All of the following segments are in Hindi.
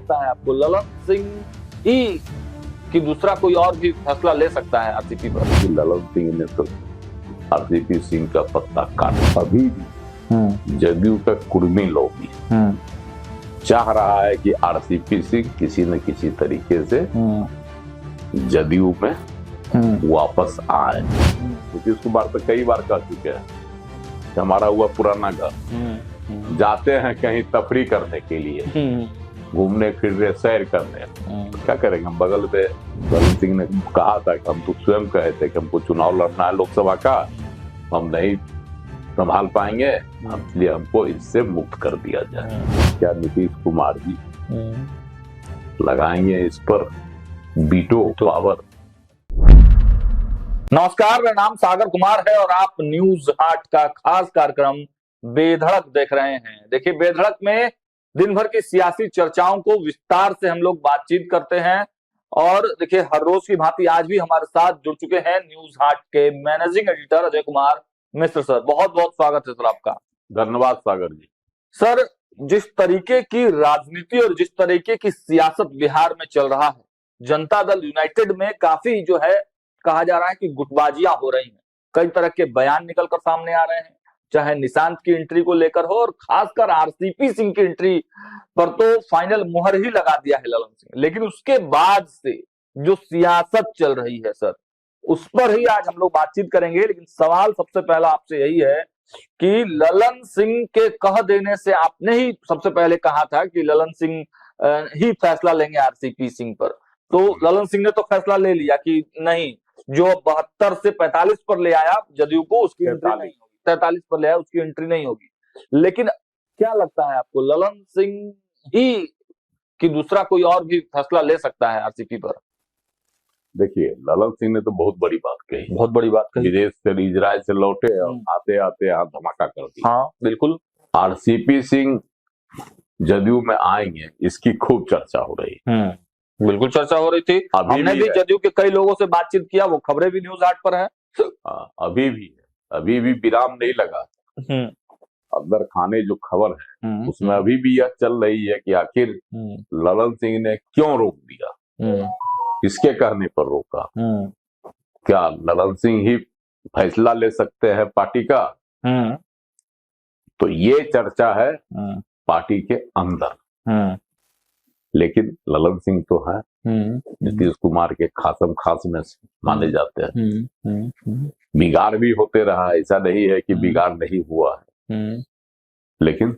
लगता है आपको, ललन सिंह ही कि दूसरा कोई और भी फैसला ले सकता है आरसीपी पर? ललन सिंह ने तो आरसीपी सिंह का पत्ता काटा। अभी भी जदयू का कुर्मी लॉबी चाह रहा है कि आरसीपी सिंह किसी न किसी तरीके से जदयू में वापस आए, क्योंकि उसको बार तो कई बार कह चुके हैं कि हमारा हुआ पुराना घर, जाते हैं कहीं तफरी करने के लिए, घूमने फिरने सैर करने, क्या करेंगे हम? बगल में ललन सिंह ने कहा था कि हम तो स्वयं कहे थे कि हमको चुनाव लड़ना है लोकसभा का, हम नहीं संभाल पाएंगे, इसलिए हमको इससे मुक्त कर दिया जाए। क्या नीतीश कुमार जी लगाएंगे इस पर बीटो पावर? नमस्कार, मेरा नाम सागर कुमार है और आप न्यूज हाट का खास कार्यक्रम बेधड़क देख रहे हैं। देखिए, बेधड़क में दिन भर की सियासी चर्चाओं को विस्तार से हम लोग बातचीत करते हैं और देखिए, हर रोज की भांति आज भी हमारे साथ जुड़ चुके हैं न्यूज हाट के managing editor Ajay Kumar Mishra sir. बहुत बहुत स्वागत है सर आपका। धन्यवाद सागर जी। सर, जिस तरीके की राजनीति और जिस तरीके की सियासत बिहार में चल रहा है, जनता दल यूनाइटेड में काफी जो है कहा जा रहा है कि गुटबाजियां हो रही हैं, कई तरह के बयान निकलकर सामने आ रहे हैं, चाहे निशांत की एंट्री को लेकर हो और खासकर आरसीपी सिंह की एंट्री पर तो फाइनल मुहर ही लगा दिया है ललन सिंह। लेकिन उसके बाद से जो सियासत चल रही है सर, उस पर ही आज हम लोग बातचीत करेंगे। लेकिन सवाल सबसे पहला आपसे यही है कि ललन सिंह के कह देने से आपने ही सबसे पहले कहा था कि ललन सिंह ही फैसला लेंगे आरसीपी सिंह पर, तो ललन सिंह ने तो फैसला ले लिया कि नहीं, जो 72 से 45 पर ले आया जदयू को, उसकी एंट्री नहीं होगी, 43 पर ले आया उसकी एंट्री नहीं होगी। लेकिन क्या लगता है आपको, ललन सिंह ही कि दूसरा कोई और भी फैसला ले सकता है आरसीपी पर? देखिए, ललन सिंह ने तो बहुत बड़ी बात कही, बहुत बड़ी बात कही। विदेश से इजराइल से लौटे और आते आते यहाँ धमाका कर दिया। हाँ बिल्कुल। आरसीपी सिंह जदयू में आएंगे, इसकी खूब चर्चा हो रही है। बिल्कुल चर्चा हो रही थी, हमने भी जदयू के कई लोगों से बातचीत किया, वो खबरें भी न्यूज 8 पर है। अभी भी है, अभी भी विराम नहीं लगा। अंदर खाने जो खबर है उसमें अभी भी यह चल रही है कि आखिर ललन सिंह ने क्यों रोक दिया, किसके कहने पर रोका? क्या ललन सिंह ही फैसला ले सकते हैं पार्टी का? तो ये चर्चा है पार्टी के अंदर। लेकिन ललन सिंह तो है नीतीश कुमार के खासम खास में माने जाते हैं। बिगाड़ भी होते रहा, ऐसा नहीं है कि बिगाड़ नहीं हुआ है, लेकिन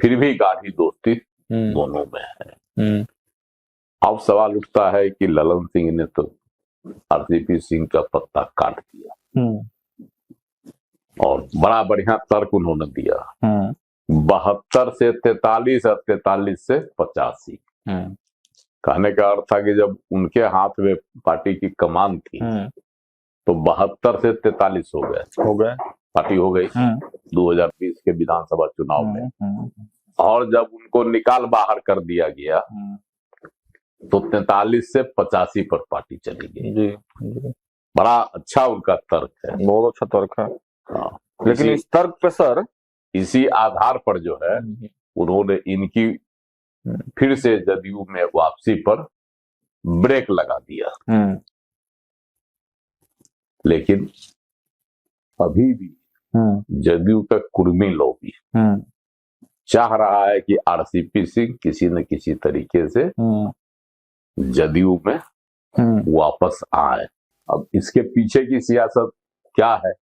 फिर भी गाढ़ी दोस्ती दोनों में है। अब सवाल उठता है कि ललन सिंह ने तो आरसीपी सिंह का पत्ता काट दिया और बड़ा बढ़िया तर्क उन्होंने दिया, 72 से 43 और 43 से 85। कहने का अर्थ था कि जब उनके हाथ में पार्टी की कमान थी तो 72 से 43 हो गए, पार्टी हो गई 2020 के विधानसभा चुनाव में। और जब उनको निकाल बाहर कर दिया गया तो 43 से 85 पर पार्टी चली गई। बड़ा अच्छा उनका तर्क है, बहुत अच्छा तर्क है। हाँ, लेकिन इस तर्क पे सर, इसी आधार पर जो है उन्होंने इनकी फिर से जदयू में वापसी पर ब्रेक लगा दिया। लेकिन अभी भी जदयू का कुर्मी लॉबी चाह रहा है कि आरसीपी सिंह किसी न किसी तरीके से जदयू में वापस आए। अब इसके पीछे की सियासत क्या है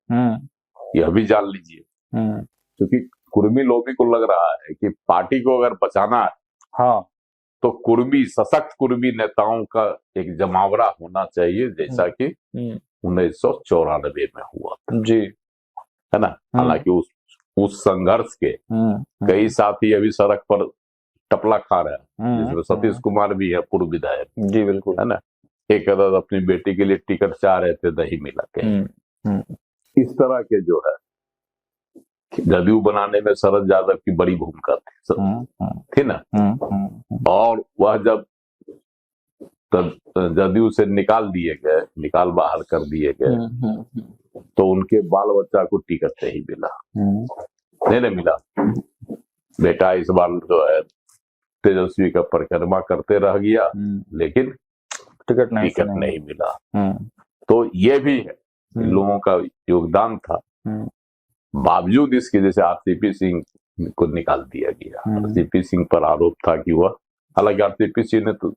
यह भी जान लीजिए, क्योंकि कुर्मी लॉबी को लग रहा है कि पार्टी को अगर बचाना है तो कुर्मी, सशक्त कुर्मी नेताओं का एक जमावड़ा होना चाहिए, जैसा कि 1994 में हुआ जी, है ना। हालांकि उस संघर्ष के कई साथी अभी सड़क पर टपला खा रहे हैं, जिसमें सतीश कुमार भी है, पूर्व विधायक जी, बिल्कुल, है ना। एक अदद अपनी बेटी के लिए टिकट चाह रहे थे, नहीं मिला के। इस तरह के जो है जदयू बनाने में शरद यादव की बड़ी भूमिका थी ना। और वह जब जदयू से निकाल बाहर कर दिए गए तो उनके बाल बच्चा को टिकट नहीं मिला, नहीं मिला। बेटा इस बार जो है तेजस्वी का परिक्रमा करते रह गया, लेकिन टिकट नहीं मिला। तो ये भी है, इन लोगों का योगदान था। बावजूद इसके जैसे आरसीपी सिंह को निकाल दिया गया। आरसीपी सिंह पर आरोप था कि वह, हालांकि आरसीपी सिंह ने तो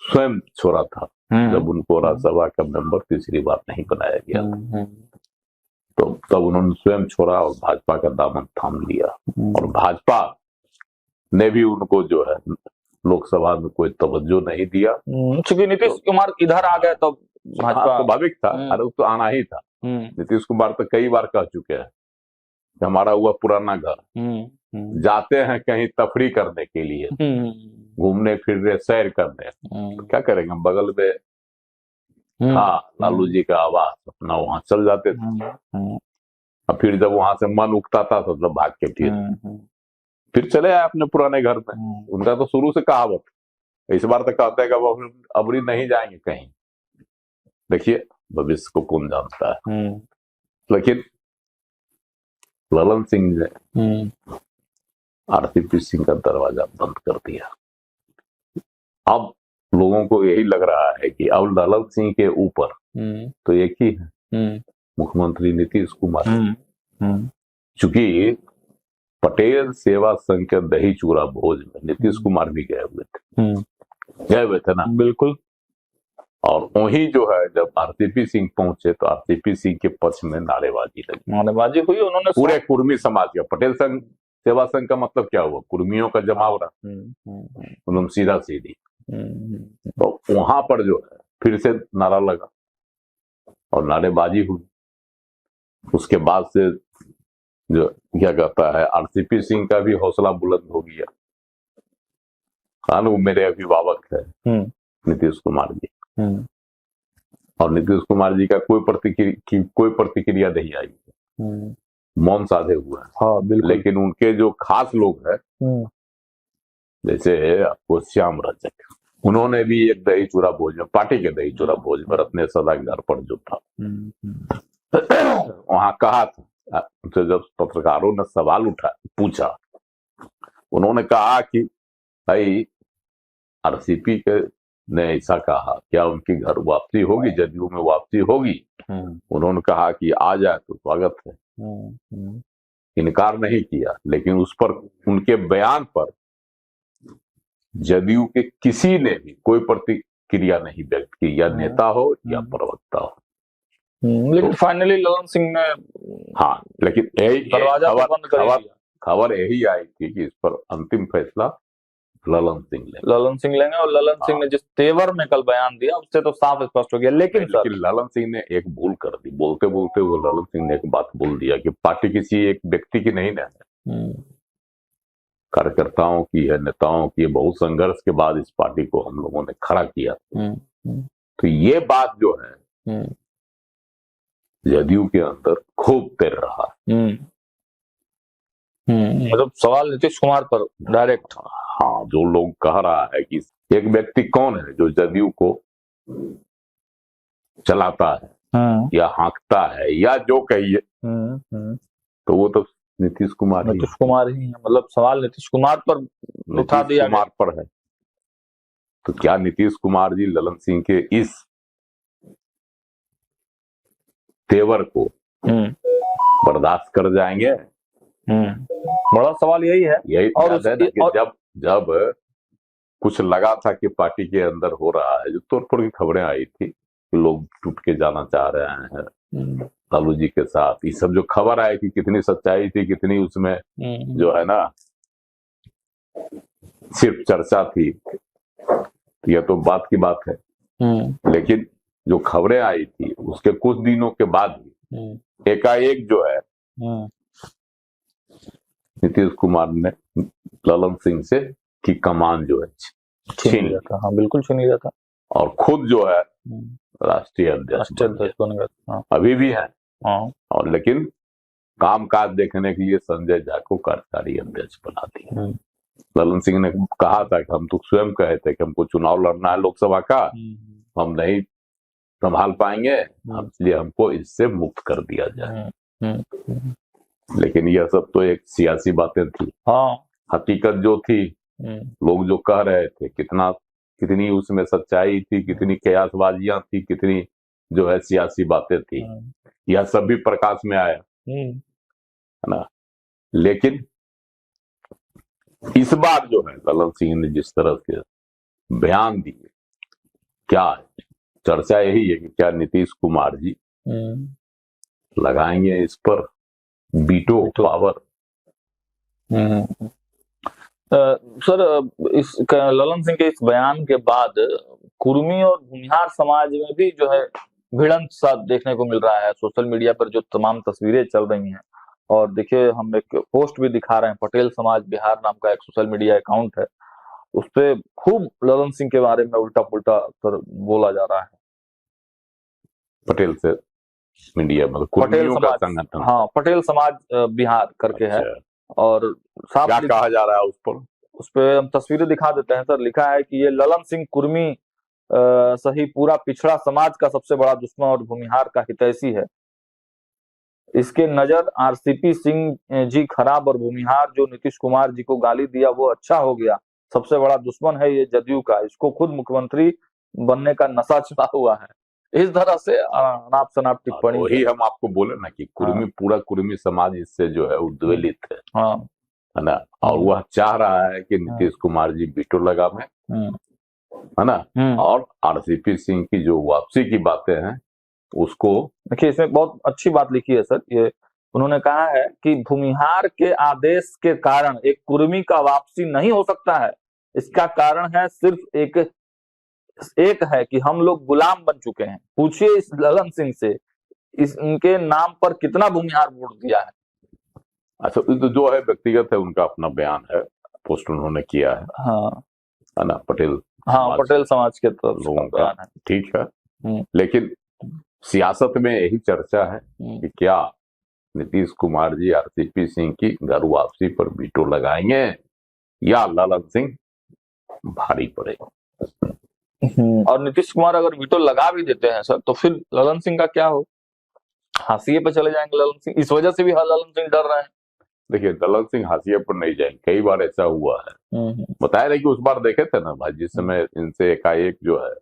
स्वयं छोड़ा था जब उनको राज्यसभा का मेंबर तीसरी बार नहीं बनाया गया, तो तब उन्होंने स्वयं छोड़ा और भाजपा का दामन थाम लिया। और भाजपा ने भी उनको जो है लोकसभा में कोई तवज्जो नहीं दिया, क्योंकि नीतीश कुमार इधर आ गए तो भाजपा स्वाभाविक था। अरे तो आना ही था। नीतीश कुमार तो कई बार कह चुके हैं कि हमारा हुआ पुराना घर, जाते हैं कहीं तफरी करने के लिए, घूमने फिरने सैर करने, तो क्या करेंगे, बगल में था लालू जी का आवास, अपना वहां चल जाते थे। और फिर जब वहां से मन उगता था तो तब भाग के फिर चले आए अपने पुराने घर में। उनका तो शुरू से कहावत, इस बार तो कहते हैं कि अब अबरी नहीं जाएंगे कहीं। देखिए भविष्य को कौन जानता है, लेकिन ललन सिंह ने आरसीपी सिंह का दरवाजा बंद कर दिया। अब लोगों को यही लग रहा है कि अब ललन सिंह के ऊपर तो एक ही है, मुख्यमंत्री नीतीश कुमार। चूंकि पटेल सेवा संघ के दही चूरा भोज में नीतीश कुमार भी गए हुए थे ना, बिल्कुल। और वही जो है जब आरसीपी सिंह पहुंचे तो आरसीपी सिंह के पक्ष में नारेबाजी हुई। उन्होंने पूरे कुर्मी समाज का, पटेल संघ सेवा संघ का मतलब क्या हुआ, कुर्मियों का जमाव रहा, उन्होंने सीधा सीधी। तो वहां पर जो है फिर से नारा लगा और नारेबाजी हुई। उसके बाद से जो क्या कहता है, आरसीपी सिंह का भी हौसला बुलंद हो गया। वो मेरे अभिभावक है नीतीश कुमार जी, और नीतीश कुमार जी का कोई प्रतिक्रिया नहीं आई, मौन साधे हुए हैं। हाँ, लेकिन उनके जो खास लोग हैं, जैसे आपको श्याम रजक, उन्होंने भी एक दही चूरा भोज में, पार्टी के दही चूरा भोज में अपने सदा घर पर जो था वहां कहा था, तो जब पत्रकारों ने सवाल पूछा, उन्होंने कहा कि भाई आरसीपी के ने ऐसा कहा, क्या उनकी घर वापसी होगी, जदयू में वापसी होगी? उन्होंने कहा कि आ जाए तो स्वागत है, इनकार नहीं किया। लेकिन उस पर, उनके बयान पर जदयू के किसी ने भी कोई प्रतिक्रिया नहीं व्यक्त की, या नेता हो या प्रवक्ता हो। लेकिन फाइनली ललन सिंह ने, हाँ, लेकिन खबर यही आई थी कि इस पर अंतिम फैसला ललन सिंह लेंगे। और ललन सिंह ने जिस तेवर में कल बयान दिया उससे तो साफ स्पष्ट हो गया। लेकिन ललन सिंह ने एक भूल कर दी, बोलते बोलते वो ललन सिंह ने एक बात बोल दिया कि पार्टी किसी एक व्यक्ति की नहीं है, कार्यकर्ताओं की है, नेताओं की है। बहुत संघर्ष के बाद इस पार्टी को हम लोगों ने खड़ा किया। तो ये बात जो है जदयू के अंदर खूब तैर रहा है। मतलब सवाल नीतीश कुमार पर डायरेक्ट। हाँ, जो लोग कह रहा है कि एक व्यक्ति कौन है जो जदयू को चलाता है या हाँकता है या जो कहिए, तो वो तो नीतीश कुमार ही है। मतलब सवाल नीतीश कुमार पर उठा दिया, कुमार पर है। तो क्या नीतीश कुमार जी ललन सिंह के इस तेवर को बर्दाश्त कर जाएंगे? बड़ा सवाल यही है। और है ना कि जब कुछ लगा था कि पार्टी के अंदर हो रहा है, जो तोड़फोड़ की खबरें आई थी कि लोग टूट के जाना चाह रहे हैं लालू जी के साथ, ये सब जो खबर आई थी, कितनी सच्चाई थी, कितनी उसमें जो है ना सिर्फ चर्चा थी, यह तो बात की बात है। लेकिन जो खबरें आई थी उसके कुछ दिनों के बाद ही एकाएक जो है नीतीश कुमार ने ललन सिंह से की कमान जो है छीन लिया था। हाँ, बिल्कुल छीन लिया था। और खुद जो है राष्ट्रीय अध्यक्ष अभी भी है। और लेकिन कामकाज देखने के लिए संजय झा को कार्यकारी अध्यक्ष बना दिया। ललन सिंह ने कहा था कि हम तो स्वयं कहे थे कि हमको चुनाव लड़ना है लोकसभा का, हम नहीं संभाल पाएंगे, इसलिए हमको इससे मुक्त कर दिया जाए। लेकिन यह सब तो एक सियासी बातें थी। हकीकत जो थी लोग जो कह रहे थे कितनी उसमें सच्चाई थी, कितनी कयासबाजियां थी, कितनी जो है सियासी बातें थी, यह सब भी प्रकाश में आया, है ना। लेकिन इस बार जो है ललन सिंह ने जिस तरह के बयान दिए, क्या चर्चा यही है कि क्या नीतीश कुमार जी लगाएंगे इस पर वीटो पावर। सर, इस ललन सिंह के इस बयान के बाद कुर्मी और भूमिहार समाज में भी जो है भिड़ंत सा देखने को मिल रहा है। सोशल मीडिया पर जो तमाम तस्वीरें चल रही हैं, और देखिए हम एक पोस्ट भी दिखा रहे हैं, पटेल समाज बिहार नाम का एक सोशल मीडिया अकाउंट है, उस पे खूब ललन सिंह के बारे में उल्टा पुल्टा बोला जा रहा है। पटेल से मीडिया मतलब पटेल समाज संगठन, हाँ, पटेल समाज बिहार करके है, और साफ क्या कहा जा रहा है उस पर हम तस्वीरें दिखा देते हैं सर। लिखा है कि ये ललन सिंह कुर्मी सही पूरा पिछड़ा समाज का सबसे बड़ा दुश्मन और भूमिहार का हितैषी है। इसके नजर आरसीपी सिंह जी खराब और भूमिहार जो नीतीश कुमार जी को गाली दिया वो अच्छा हो गया। सबसे बड़ा दुश्मन है ये जदयू का, इसको खुद मुख्यमंत्री बनने का नशा चढ़ा हुआ है। इस तरह से अनाप शनाप टिप्पणी। वही हम आपको बोले ना कि कुर्मी, पूरा कुर्मी समाज इससे जो है उद्वेलित है, है ना। और वह चाह रहा है कि नीतीश कुमार जी वीटो लगावे, है ना। और आरसीपी सिंह की जो वापसी की बातें हैं उसको देखिए, इसमें बहुत अच्छी बात लिखी है सर। ये उन्होंने कहा है कि भूमिहार के आदेश के कारण एक कुर्मी का वापसी नहीं हो सकता है। इसका कारण है सिर्फ एक है कि हम लोग गुलाम बन चुके हैं। पूछिए इस ललन सिंह से, इनके नाम पर कितना भूमिहार वोट दिया है। अच्छा, तो जो है व्यक्तिगत है, उनका अपना बयान है, पोस्ट उन्होंने किया है, हाँ, है ना। पटेल समाज के तरफ लोगों का है, ठीक है। लेकिन सियासत में यही चर्चा है कि क्या नीतीश कुमार जी आरसीपी सिंह की घर वापसी पर वीटो लगाएंगे या ललन सिंह भारी पड़ेगा। और नीतीश कुमार अगर वीटो लगा भी देते हैं सर, तो फिर ललन सिंह का क्या हो? हाशिए पे चले जाएंगे ललन सिंह। इस वजह से भी ललन सिंह डर रहे हैं। देखिए, ललन सिंह हाशिए पर नहीं जाएंगे, कई बार ऐसा हुआ है। बताया कि उस बार देखे थे ना भाई, जिस समय इनसे एकाएक जो है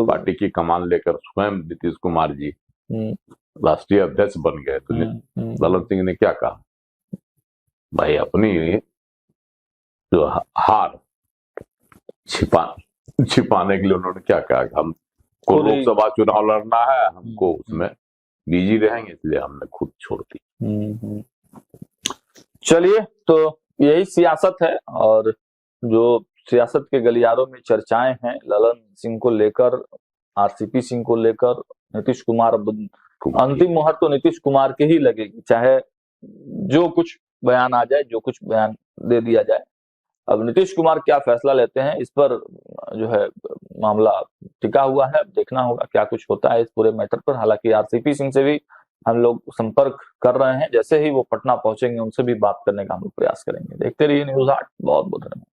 पार्टी की कमान लेकर स्वयं नीतीश कुमार जी राष्ट्रीय अध्यक्ष बन गए, तो ललन सिंह ने क्या कहा भाई, अपनी जो हार छिपाने के लिए उन्होंने क्या कहा, हमको लोकसभा चुनाव लड़ना है, हमको उसमें बिजी रहेंगे, इसलिए हमने खुद छोड़ दी। चलिए, तो यही सियासत है। और जो सियासत के गलियारों में चर्चाएं हैं ललन सिंह को लेकर, आरसीपी सिंह को लेकर, नीतीश कुमार, अंतिम मुहर तो नीतीश कुमार के ही लगेगी, चाहे जो कुछ बयान आ जाए, जो कुछ बयान दे दिया जाए। अब नीतीश कुमार क्या फैसला लेते हैं, इस पर जो है मामला टिका हुआ है। देखना होगा क्या कुछ होता है इस पूरे मैटर पर। हालांकि आरसीपी सिंह से भी हम लोग संपर्क कर रहे हैं, जैसे ही वो पटना पहुंचेंगे उनसे भी बात करने का हम लोग प्रयास करेंगे। देखते रहिए न्यूज़ 8। बहुत बहुत धन्यवाद।